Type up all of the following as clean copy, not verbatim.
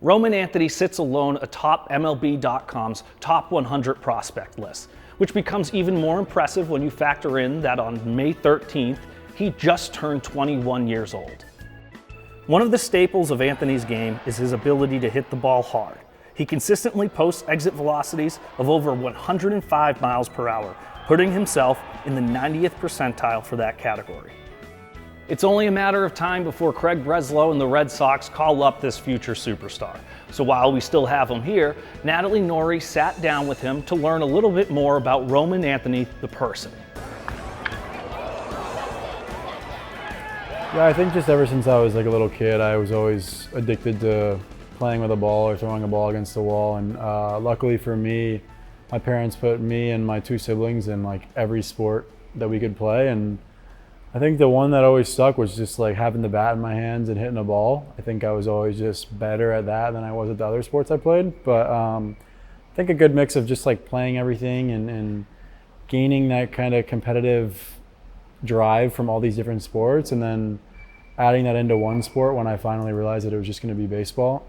Roman Anthony sits alone atop MLB.com's top 100 prospect list, which becomes even more impressive when you factor in that on May 13th, he just turned 21 years old. One of the staples of Anthony's game is his ability to hit the ball hard. He consistently posts exit velocities of over 105 miles per hour, putting himself in the 90th percentile for that category. It's only a matter of time before Craig Breslow and the Red Sox call up this future superstar. So while we still have him here, Natalie Noury sat down with him to learn a little bit more about Roman Anthony, the person. Yeah, I think just ever since I was like a little kid, I was always addicted to playing with a ball or throwing a ball against the wall. And luckily for me, my parents put me and my two siblings in like every sport that we could play. And I think the one that always stuck was just like having the bat in my hands and hitting a ball. I think I was always just better at that than I was at the other sports I played. But I think a good mix of just like playing everything and gaining that kind of competitive drive from all these different sports, and then adding that into one sport when I finally realized that it was just going to be baseball.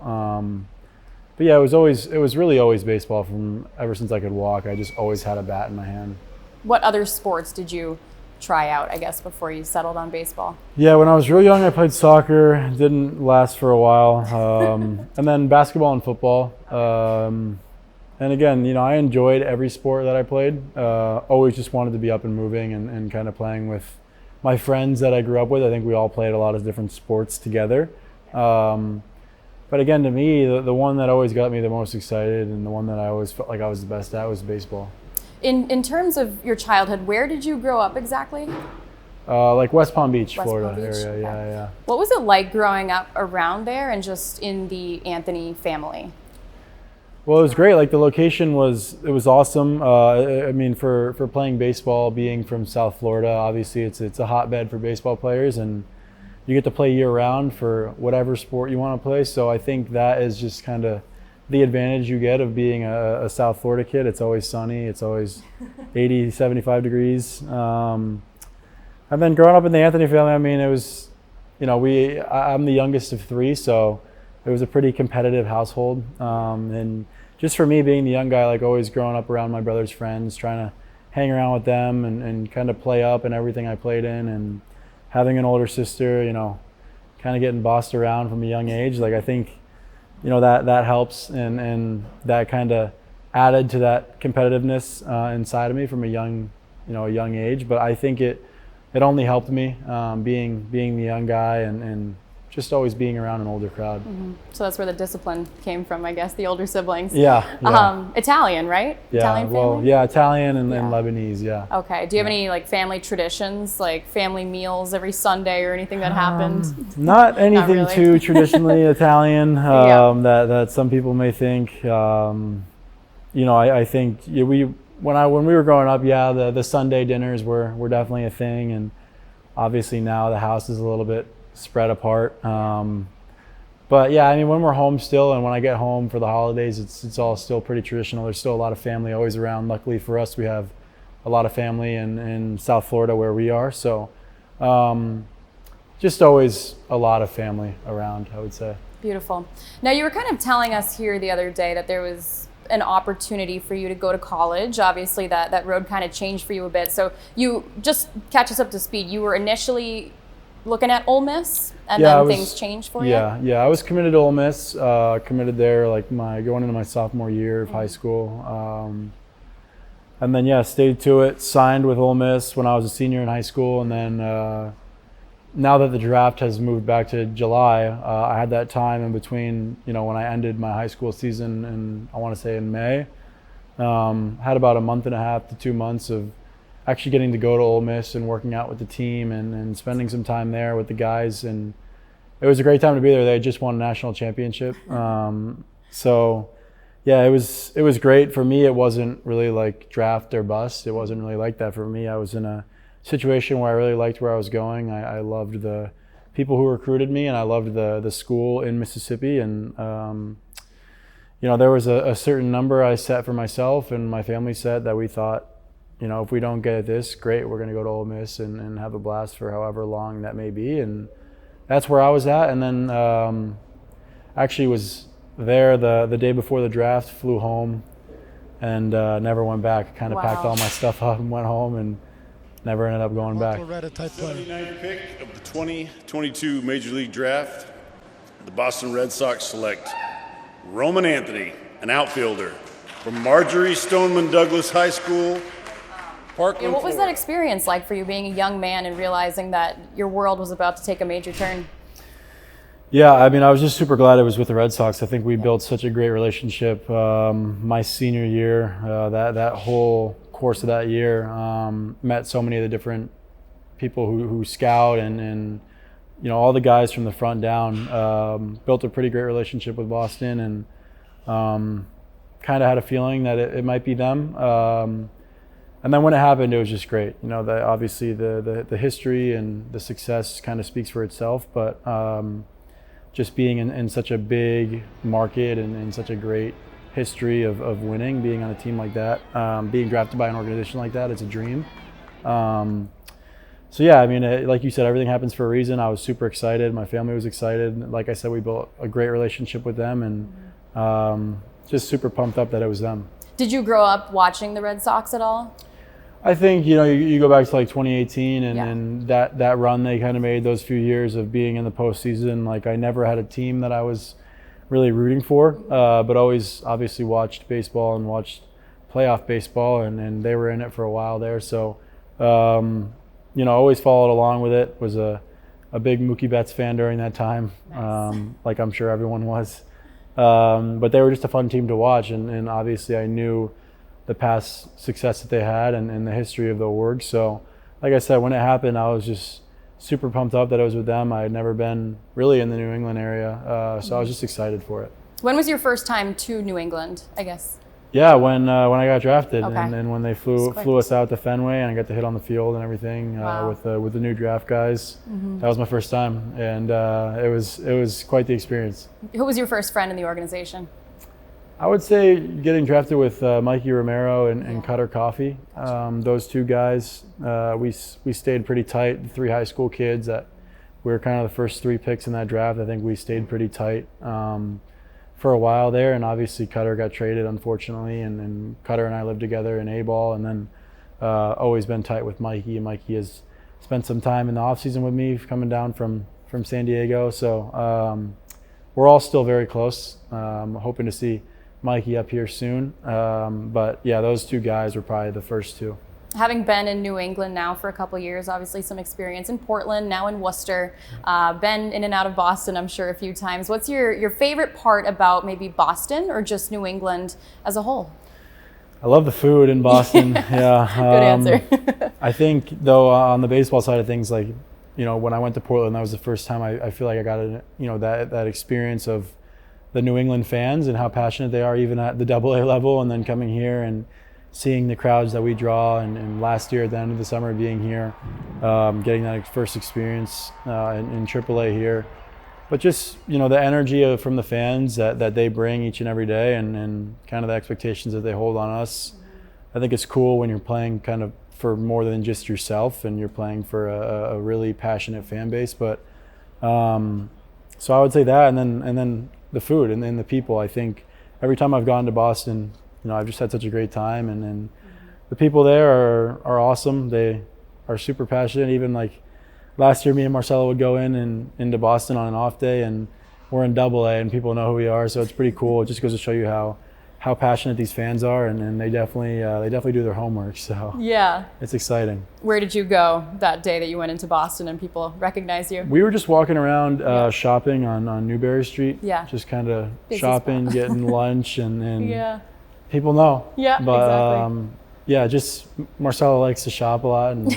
But yeah, it was really always baseball from ever since I could walk. I just always had a bat in my hand. What other sports did you try out, I guess, before you settled on baseball? Yeah, when I was real young, I played soccer. It didn't last for a while. And then basketball and football. And again, I enjoyed every sport that I played. Always just wanted to be up and moving and kind of playing with my friends that I grew up with. I think we all played a lot of different sports together. But again, to me, the one that always got me the most excited and the one that I always felt like I was the best at was baseball. In terms of your childhood, where did you grow up exactly? Like West Palm Beach, Florida Palm Beach? area. Okay. Yeah. What was it like growing up around there and just in the Anthony family? Well, it was great. Like the location was awesome. I mean, for playing baseball, being from South Florida, obviously it's a hotbed for baseball players, and you get to play year round for whatever sport you want to play. So I think that is just kind of the advantage you get of being a South Florida kid. It's always sunny. It's always 80, 75 degrees. And then growing up in the Anthony family, I mean, it was, I'm the youngest of three, so it was a pretty competitive household. And just for me being the young guy, like always growing up around my brother's friends, trying to hang around with them and kind of play up in everything I played in, and having an older sister, kind of getting bossed around from a young age. Like I think, that helps, and that kind of added to that competitiveness inside of me from a young age. But I think it only helped me being the young guy and just always being around an older crowd. Mm-hmm. So that's where the discipline came from, I guess, the older siblings. Yeah. Italian, right? Yeah, Italian family? well, yeah, Italian and Lebanese, yeah. Okay. Do you have any like family traditions, like family meals every Sunday or anything that happened? Not anything Not really. too traditionally Italian that some people may think. I think when we were growing up, the Sunday dinners were definitely a thing, and obviously now the house is a little bit spread apart. But yeah, I mean, when we're home still, and when I get home for the holidays, it's all still pretty traditional. There's still a lot of family always around. Luckily for us, we have a lot of family in South Florida where we are. So just always a lot of family around, I would say. Beautiful. Now, you were kind of telling us here the other day that there was an opportunity for you to go to college. Obviously, that road kind of changed for you a bit. So you just catch us up to speed. You were initially looking at Ole Miss, and then things changed for you? Yeah. I was committed to Ole Miss, committed there like going into my sophomore year of high school. And then, stayed to it, signed with Ole Miss when I was a senior in high school. And then now that the draft has moved back to July, I had that time in between, when I ended my high school season, and I want to say in May, had about a month and a half to 2 months of actually getting to go to Ole Miss and working out with the team and spending some time there with the guys. And it was a great time to be there. They had just won a national championship. So yeah, it was great. For me, it wasn't really like draft or bust. It wasn't really like that for me. I was in a situation where I really liked where I was going. I loved the people who recruited me, and I loved the school in Mississippi. And there was a certain number I set for myself and my family set that we thought, if we don't get this, great, we're going to go to Ole Miss and have a blast for however long that may be. And that's where I was at. And then actually was there the day before the draft, flew home, and never went back. Kind of packed all my stuff up and went home, and never ended up going back. 79th pick of the 2022 Major League Draft, the Boston Red Sox select Roman Anthony, an outfielder from Marjorie Stoneman Douglas High School, Parkland, What was Florida. that experience like for you, being a young man and realizing that your world was about to take a major turn? Yeah, I mean, I was just super glad it was with the Red Sox. I think we built such a great relationship my senior year. That whole course of that year, met so many of the different people who scout and you know, all the guys from the front down. Built a pretty great relationship with Boston, and kind of had a feeling that it might be them. And then when it happened, it was just great. You know, obviously the history and the success kind of speaks for itself, but just being in such a big market and in such a great history of winning, being on a team like that, being drafted by an organization like that, it's a dream. So yeah, I mean, like you said, everything happens for a reason. I was super excited. My family was excited. Like I said, we built a great relationship with them, and just super pumped up that it was them. Did you grow up watching the Red Sox at all? I think, you know, you go back to like 2018 and, Yeah. and that run they kind of made, those few years of being in the postseason. Like, I never had a team that I was really rooting for, but always obviously watched baseball and watched playoff baseball, and they were in it for a while there. So, you know, always followed along with it. Was a big Mookie Betts fan during that time, Nice. like I'm sure everyone was. But they were just a fun team to watch, and obviously I knew the past success that they had and the history of the org. So, like I said, when it happened, I was just super pumped up that I was with them. I had never been really in the New England area, so I was just excited for it. When was your first time to New England, I guess? Yeah, when I got drafted, Okay. and when they That's flew quick. us out to Fenway, and I got to hit on the field and everything Wow. with the new draft guys. That was my first time, and it was quite the experience. Who was your first friend in the organization? I would say getting drafted with Mikey Romero and Cutter Coffee. Those two guys, we stayed pretty tight. The three high school kids that we were kind of the first three picks in that draft. I think we stayed pretty tight for a while there. And obviously Cutter got traded, unfortunately. And Cutter and I lived together in A-ball, and then always been tight with Mikey. And Mikey has spent some time in the offseason with me coming down from San Diego. So we're all still very close. Hoping to see Mikey up here soon. But yeah, those two guys were probably the first two. Having been in New England now for a couple years, obviously some experience in Portland, now in Worcester, been in and out of Boston, I'm sure, a few times. What's your favorite part about maybe Boston or just New England as a whole? I love the food in Boston. Yeah. Good answer. I think, though, on the baseball side of things, like, you know, when I went to Portland, that was the first time I feel like I got that experience of the New England fans and how passionate they are, even at the AA level, and then coming here and seeing the crowds that we draw, and last year at the end of the summer being here, getting that first experience in AAA here. But just, you know, the energy from the fans that they bring each and every day, and kind of the expectations that they hold on us. I think it's cool when you're playing kind of for more than just yourself, and you're playing for a really passionate fan base. But so I would say that, and then the food and then the people. I think every time I've gone to Boston, you know, I've just had such a great time, and the people there are awesome. They are super passionate. Even like last year, me and Marcelo would go into Boston on an off day, and we're in AA, and people know who we are. So it's pretty cool. It just goes to show you how passionate these fans are, and they definitely do their homework. So Yeah. it's exciting. Where did you go that day that you went into Boston and people recognized you? We were just walking around shopping on Newberry Street. Yeah. Just kind of Busy shopping, spot. getting lunch, and Yeah. people know. Yeah, But exactly. yeah, just Marcelo likes to shop a lot, and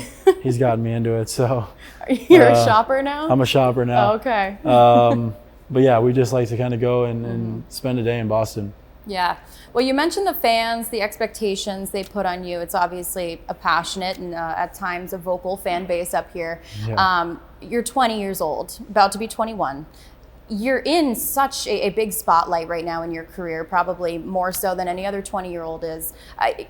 he's gotten me into it. So You're a shopper now? I'm a shopper now. Oh, okay. But yeah, we just like to kind of go and spend a day in Boston. Yeah. Well, you mentioned the fans, the expectations they put on you. It's obviously a passionate and at times a vocal fan base up here. Yeah. You're 20 years old, about to be 21. you're in such a big spotlight right now in your career, probably more so than any other 20-year-old is.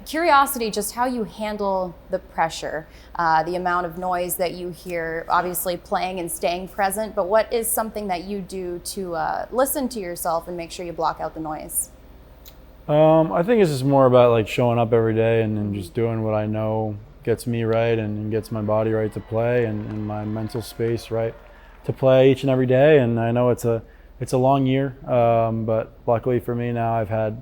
Curiosity, just how you handle the pressure, the amount of noise that you hear, obviously playing and staying present, but what is something that you do to listen to yourself and make sure you block out the noise? I think it's just more about like showing up every day and just doing what I know gets me right and gets my body right to play and my mental space right to play each and every day. And I know it's a long year, but luckily for me now I've had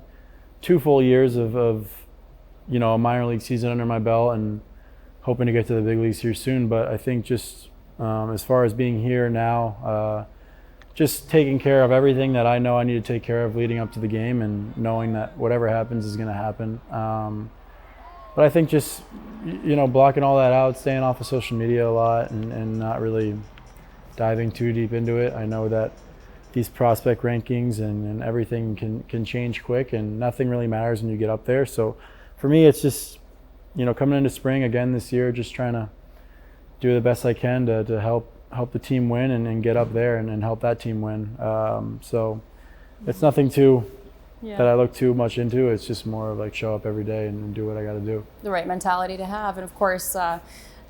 2 full years of a minor league season under my belt and hoping to get to the big leagues here soon. But I think just as far as being here now, just taking care of everything that I know I need to take care of leading up to the game and knowing that whatever happens is going to happen. But I think just, blocking all that out, staying off of social media a lot and not really diving too deep into it. I know that these prospect rankings and everything can change quick and nothing really matters when you get up there. So for me, it's just, coming into spring again this year, just trying to do the best I can to help the team win and get up there and help that team win. So it's nothing that I look too much into. It's just more of like show up every day and do what I got to do. The right mentality to have. And of course,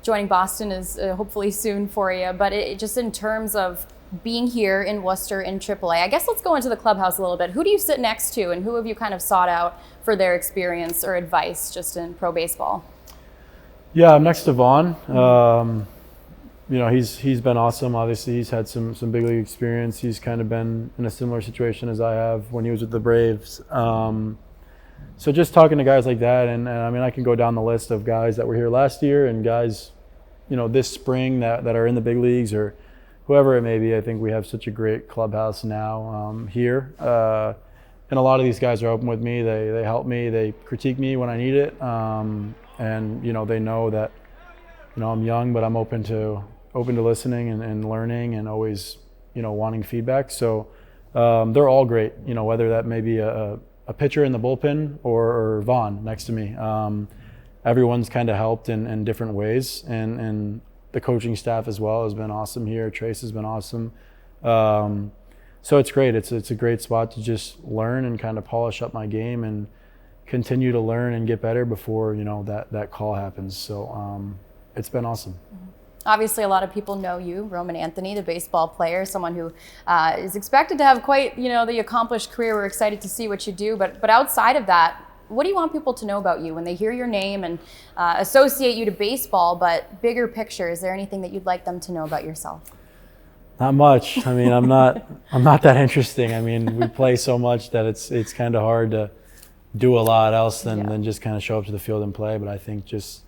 joining Boston is hopefully soon for you. But just in terms of being here in Worcester in AAA, I guess let's go into the clubhouse a little bit. Who do you sit next to and who have you kind of sought out for their experience or advice just in pro baseball? Yeah, I'm next to Vaughn. He's been awesome. Obviously, he's had some big league experience. He's kind of been in a similar situation as I have when he was with the Braves. So just talking to guys like that, and I mean, I can go down the list of guys that were here last year and guys, this spring that are in the big leagues or whoever it may be. I think we have such a great clubhouse now here. And a lot of these guys are open with me. They help me. They critique me when I need it. And, they know that, I'm young, but I'm open to listening and learning and always, wanting feedback. So they're all great, whether that may be a pitcher in the bullpen or Vaughn next to me. Everyone's kind of helped in different ways. And the coaching staff as well has been awesome here. Trace has been awesome. So it's great. It's a great spot to just learn and kind of polish up my game and continue to learn and get better before, that call happens. So it's been awesome. Obviously, a lot of people know you, Roman Anthony, the baseball player, someone who is expected to have quite, the accomplished career. We're excited to see what you do. But outside of that, what do you want people to know about you when they hear your name and associate you to baseball, but bigger picture? Is there anything that you'd like them to know about yourself? Not much. I mean, I'm not that interesting. I mean, we play so much that it's kind of hard to do a lot else than just kind of show up to the field and play. But I think just,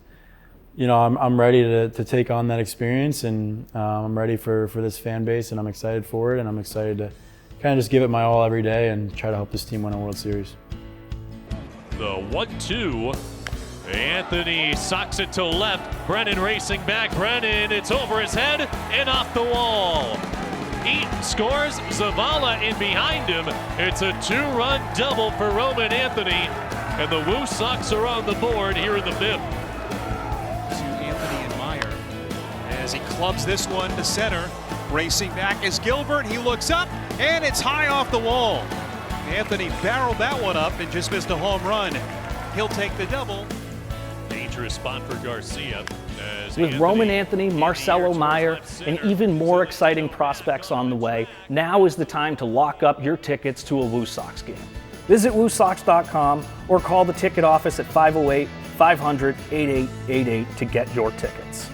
I'm ready to take on that experience, and I'm ready for this fan base, and I'm excited for it, and I'm excited to kind of just give it my all every day and try to help this team win a World Series. The 1-2. Anthony socks it to left. Brennan racing back. Brennan, it's over his head and off the wall. Eaton scores. Zavala in behind him. It's a 2-run double for Roman Anthony. And the WooSox are on the board here in the 5th. To Anthony and Meyer as he clubs this one to center. Racing back is Gilbert. He looks up and it's high off the wall. Anthony barreled that one up and just missed a home run. He'll take the double. Dangerous spot for Garcia. With Roman Anthony, Marcelo Meyer, and even more exciting prospects on the way, now is the time to lock up your tickets to a WooSox game. Visit WooSox.com or call the ticket office at 508-500-8888 to get your tickets.